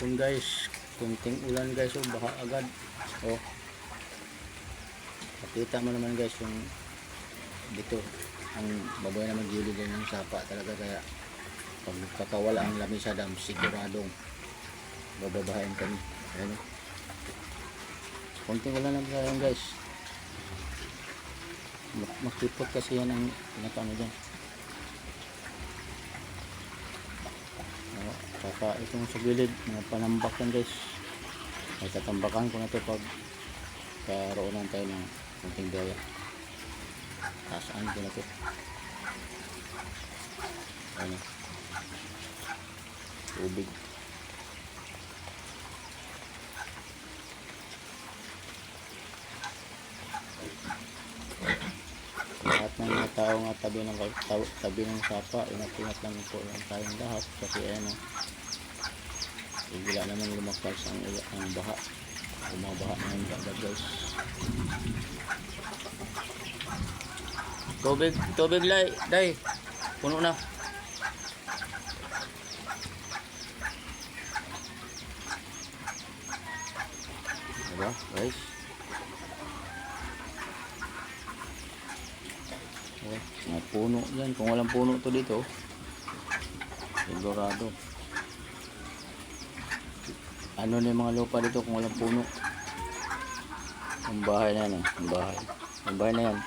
hapon guys, kunting ulan guys, oh, baha agad. Oh, nakita mo naman guys yung dito ang baboy naman gilid din ng sapa talaga, kaya pag kakawala ang lamisa dam siguradong bababahain kami. Ayan, oh. Kunting ulan lang kaya guys, makipot kasi yan ang pinakano dyan. Saka itong sa gilid, mga panambak yan guys, ay tatambakan ko na ito pag karoonan tayo ng kunting daya. Tasaan ko na ito. Ano, tubig. Lahat ng mga tao nga tabi ng sapa, ingat-ingat lang po lang tayong lahat kasi ano, bigla naman lumakas ang baha, bumabaha na yung agad guys. Tubig day, puno na. Diba guys? Mga puno yan, kung walang puno to dito sigurado ano na yung mga lupa dito kung walang puno. Ang bahay na yan, ang bahay na yan,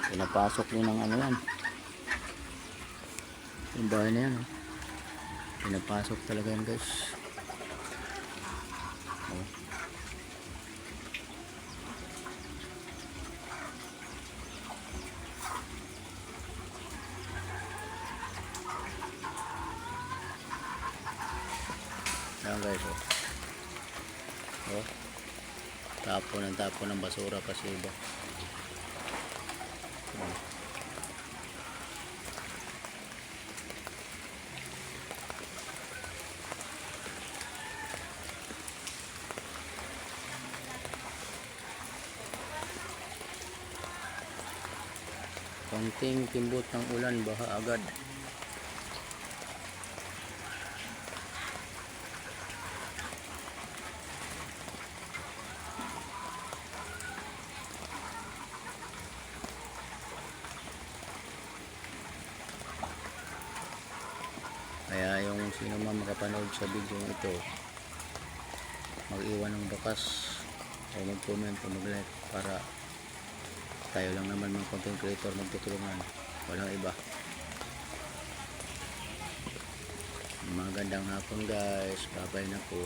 pinapasok din ng ano yan, yung bahay na yan, pinapasok talaga yan guys. Oh. Yan guys, oh. Oh. Tapon ng basura kasi iba. Oh. Konting kimbot ng ulan, baha agad. Kaya yung sino man makapanood sa video ito, mag-iwan ng bakas o mag-comment o mag-like para tayo lang naman mga content creator magtutulungan, walang iba. Magandang hapon guys, bye bye na po.